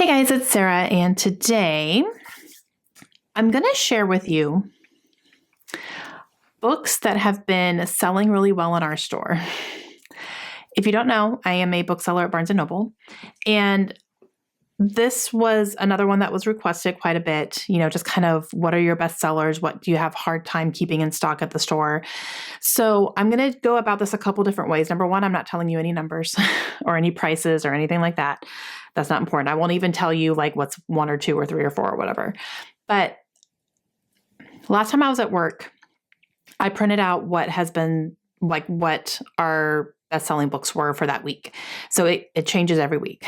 Hey guys, it's Sarah, and today I'm going to share with you books that have been selling really well in our store. If you don't know, I am a bookseller at Barnes & Noble, and this was another one that was requested quite a bit, just kind of what are your best sellers? What do you have hard time keeping in stock at the store? So I'm going to go about this a couple different ways. Number one, I'm not telling you any numbers or any prices or anything like that. That's not important. I won't even tell you like what's 1 or 2 or 3 or 4 or whatever. But last time I was at work, I printed out what has been like what our best-selling books were for that week. So it changes every week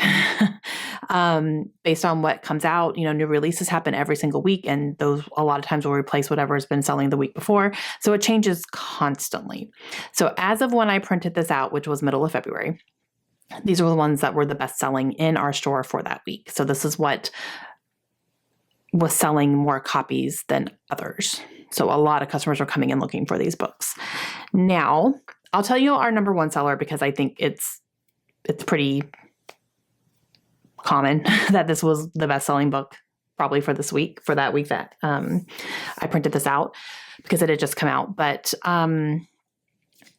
based on what comes out. New releases happen every single week, and those a lot of times will replace whatever has been selling the week before. So it changes constantly. So as of when I printed this out, which was middle of February, these were the ones that were the best-selling in our store for that week. So this is what was selling more copies than others. So a lot of customers are coming in looking for these books. Now, I'll tell you our number one seller because I think it's pretty common that this was the best-selling book probably for this week, for that week that I printed this out because it had just come out. But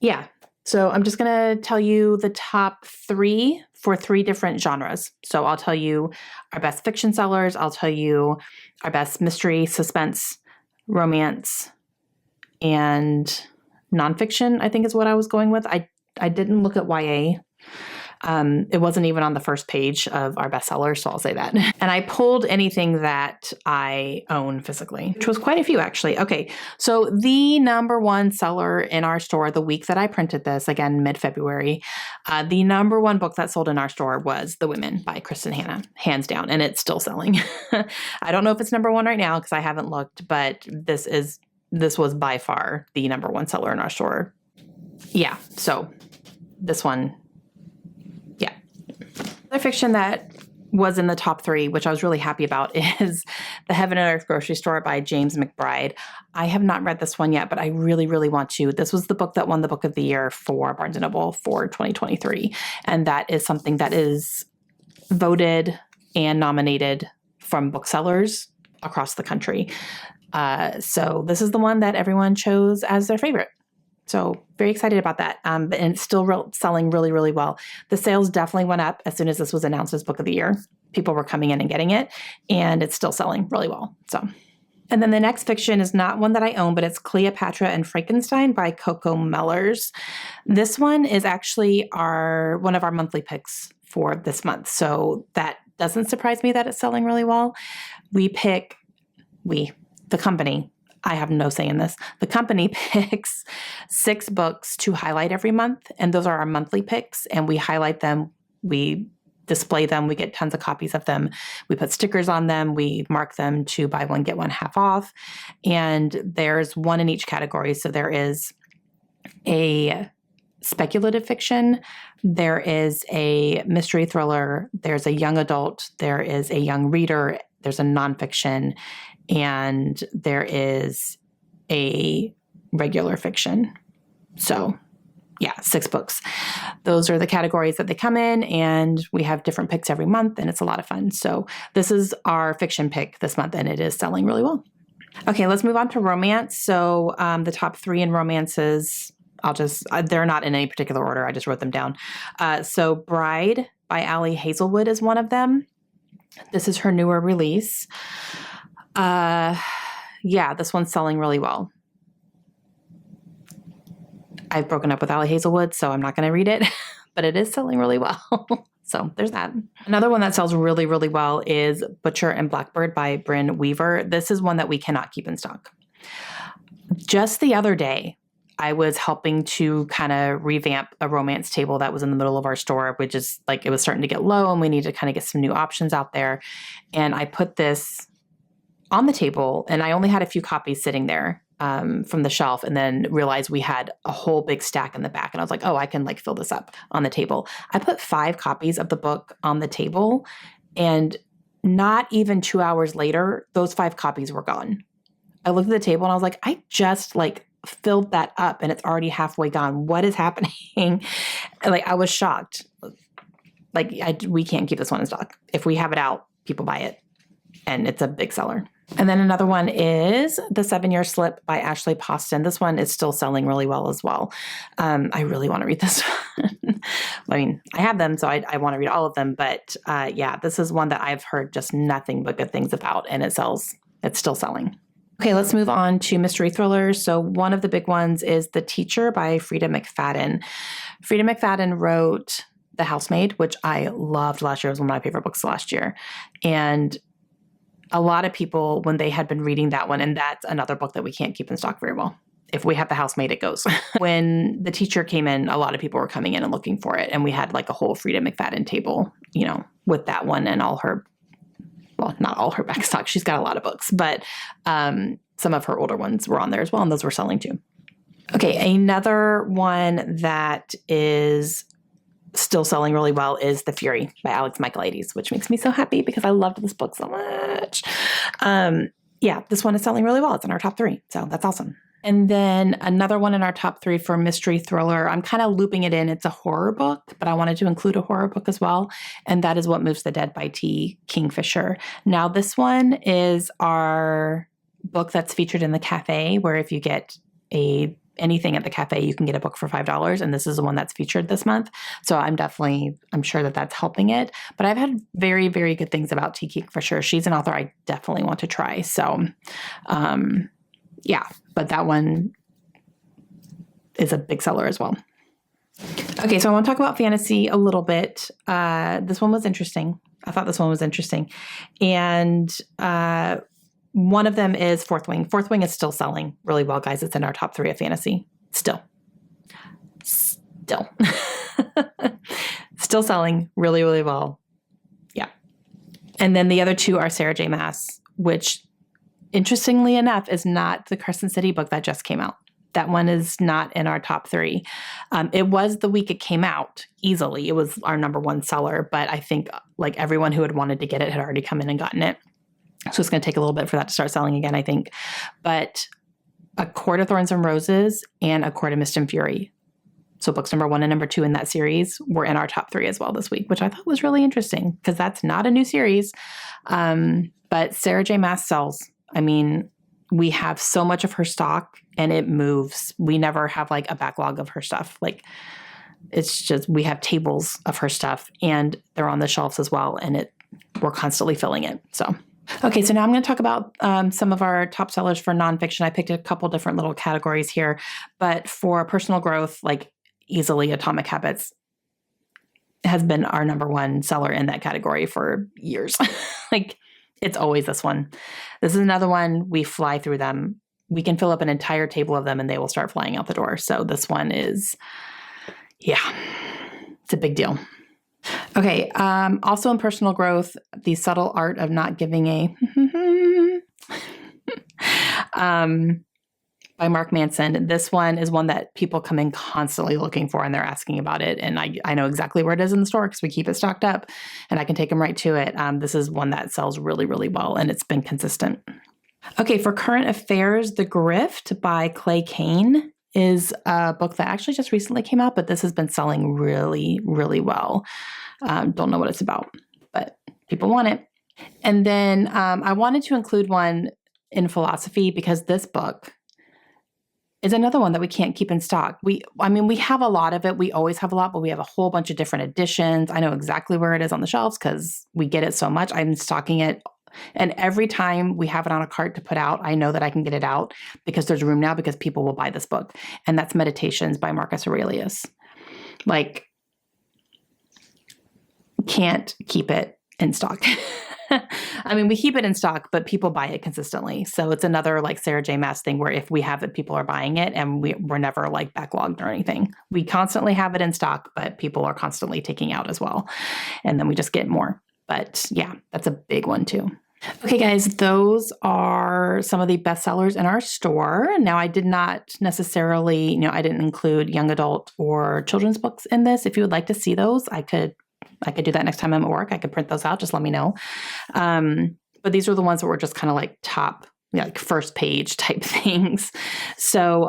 yeah, so I'm just going to tell you the top 3 for 3 different genres. So I'll tell you our best fiction sellers. I'll tell you our best mystery, suspense, romance, and nonfiction, I think is what I was going with. I didn't look at YA. It wasn't even on the first page of our bestseller, so I'll say that. And I pulled anything that I own physically, which was quite a few actually. Okay, so the number one seller in our store the week that I printed this, again, mid-February, the number one book that sold in our store was The Women by Kristen Hanna, hands down, and it's still selling. I don't know if it's number one right now because I haven't looked, but this was by far the number one seller in our store. Yeah, so this one, yeah. The fiction that was in the top 3, which I was really happy about, is The Heaven and Earth Grocery Store by James McBride. I have not read this one yet, but I really, really want to. This was the book that won the Book of the Year for Barnes & Noble for 2023, and that is something that is voted and nominated from booksellers across the country. So this is the one that everyone chose as their favorite. So very excited about that. And it's still selling really, really well. The sales definitely went up as soon as this was announced as Book of the Year. People were coming in and getting it, and it's still selling really well. So, and then the next fiction is not one that I own, but it's Cleopatra and Frankenstein by Coco Mellers. This one is actually one of our monthly picks for this month. So that doesn't surprise me that it's selling really well. The company, I have no say in this. The company picks 6 books to highlight every month, and those are our monthly picks, and we highlight them, we display them, we get tons of copies of them, we put stickers on them, we mark them to buy one, get one half off, and there's one in each category. So there is a speculative fiction, there is a mystery thriller, there's a young adult, there is a young reader, there's a nonfiction, and there is a regular fiction. So yeah, 6 books. Those are the categories that they come in, and we have different picks every month, and it's a lot of fun. So this is our fiction pick this month, and it is selling really well. Okay, let's move on to romance. So the top 3 in romances, they're not in any particular order. I just wrote them down. So Bride by Ali Hazelwood is one of them. This is her newer release. Yeah, this one's selling really well. I've broken up with Ali Hazelwood, so I'm not going to read it, but it is selling really well. So there's that. Another one that sells really, really well is Butcher and Blackbird by Brynne Weaver. This is one that we cannot keep in stock. Just the other day, I was helping to kind of revamp a romance table that was in the middle of our store, which is like, it was starting to get low and we needed to kind of get some new options out there. And I put this on the table, and I only had a few copies sitting there from the shelf, and then realized we had a whole big stack in the back. And I was like, oh, I can like fill this up on the table. I put 5 copies of the book on the table, and not even 2 hours later, those 5 copies were gone. I looked at the table and I was like, I just like filled that up and it's already halfway gone. What is happening? Like, I was shocked. Like, we can't keep this one in stock. If we have it out, people buy it, and it's a big seller. And then another one is The 7-Year Slip by Ashley Poston. This one is still selling really well as well. I really want to read this one. I mean, I have them, so I want to read all of them. But yeah, this is one that I've heard just nothing but good things about, and it sells. It's still selling. Okay, let's move on to mystery thrillers. So one of the big ones is The Teacher by Frida McFadden. Frida McFadden wrote The Housemaid, which I loved last year. It was one of my favorite books last year. And a lot of people, when they had been reading that one, and that's another book that we can't keep in stock very well. If we have The Housemaid, it goes. When The Teacher came in, a lot of people were coming in and looking for it. And we had like a whole Frida McFadden table, you know, with that one and all her, well, not all her back stock. She's got a lot of books, but some of her older ones were on there as well. And those were selling too. Okay, another one that is still selling really well is The Fury by Alex Michaelides, which makes me so happy because I loved this book so much. Yeah, this one is selling really well. It's in our top 3, so that's awesome. And then another one in our top 3 for mystery thriller, I'm kind of looping it in. It's a horror book, but I wanted to include a horror book as well, and that is What Moves the Dead by T. Kingfisher. Now, this one is our book that's featured in the cafe, where if you get anything at the cafe, you can get a book for $5. And this is the one that's featured this month. So I'm sure that that's helping it. But I've had very, very good things about T. Kingfisher. She's an author I definitely want to try. So, yeah, but that one is a big seller as well. Okay, so I want to talk about fantasy a little bit. This one was interesting. I thought this one was interesting. And, one of them is Fourth Wing. Fourth Wing is still selling really well, guys. It's in our top 3 of fantasy. Still. Still selling really, really well. Yeah. And then the other 2 are Sarah J. Maas, which, interestingly enough, is not the Crescent City book that just came out. That one is not in our top 3. It was the week it came out, easily. It was our number 1 seller, but I think like everyone who had wanted to get it had already come in and gotten it. So it's going to take a little bit for that to start selling again, I think. But A Court of Thorns and Roses and A Court of Mist and Fury, so books number 1 and number 2 in that series, were in our top 3 as well this week, which I thought was really interesting because that's not a new series. But Sarah J. Maas sells. I mean, we have so much of her stock and it moves. We never have like a backlog of her stuff. Like, it's just, we have tables of her stuff and they're on the shelves as well. And we're constantly filling it. So. Okay, so now I'm going to talk about some of our top sellers for nonfiction. I picked a couple different little categories here, but for personal growth, like easily Atomic Habits has been our number 1 seller in that category for years. Like, it's always this one. This is another one. We fly through them. We can fill up an entire table of them and they will start flying out the door. So this one is, yeah, it's a big deal. Okay. Also in personal growth, The Subtle Art of Not Giving a by Mark Manson. This one is one that people come in constantly looking for and they're asking about it. And I know exactly where it is in the store because we keep it stocked up and I can take them right to it. This is one that sells really, really well and it's been consistent. Okay. For current affairs, The Grift by Clay Kane is a book that actually just recently came out, but this has been selling really, really well. Don't know what it's about, but people want it. And then I wanted to include one in philosophy because this book is another one that we can't keep in stock. We have a lot of it. We always have a lot, but we have a whole bunch of different editions. I know exactly where it is on the shelves because we get it so much. I'm stocking it. And every time we have it on a cart to put out, I know that I can get it out because there's room now because people will buy this book. And that's Meditations by Marcus Aurelius. Like, can't keep it in stock. I mean, we keep it in stock, but people buy it consistently. So it's another like Sarah J. Maas thing where if we have it, people are buying it and we're never like backlogged or anything. We constantly have it in stock, but people are constantly taking out as well. And then we just get more. But yeah, that's a big one too. Okay, guys, those are some of the best sellers in our store. Now, I did not necessarily, I didn't include young adult or children's books in this. If you would like to see those, I could do that next time I'm at work. I could print those out. Just let me know. But these are the ones that were just kind of like top, like first page type things. So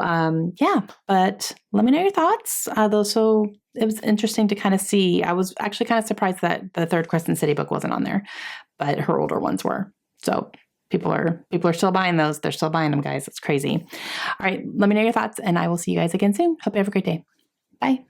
yeah, but let me know your thoughts. So it was interesting to kind of see. I was actually kind of surprised that the third Crescent City book wasn't on there, but her older ones were. So people are still buying those. They're still buying them, guys. It's crazy. All right. Let me know your thoughts, and I will see you guys again soon. Hope you have a great day. Bye.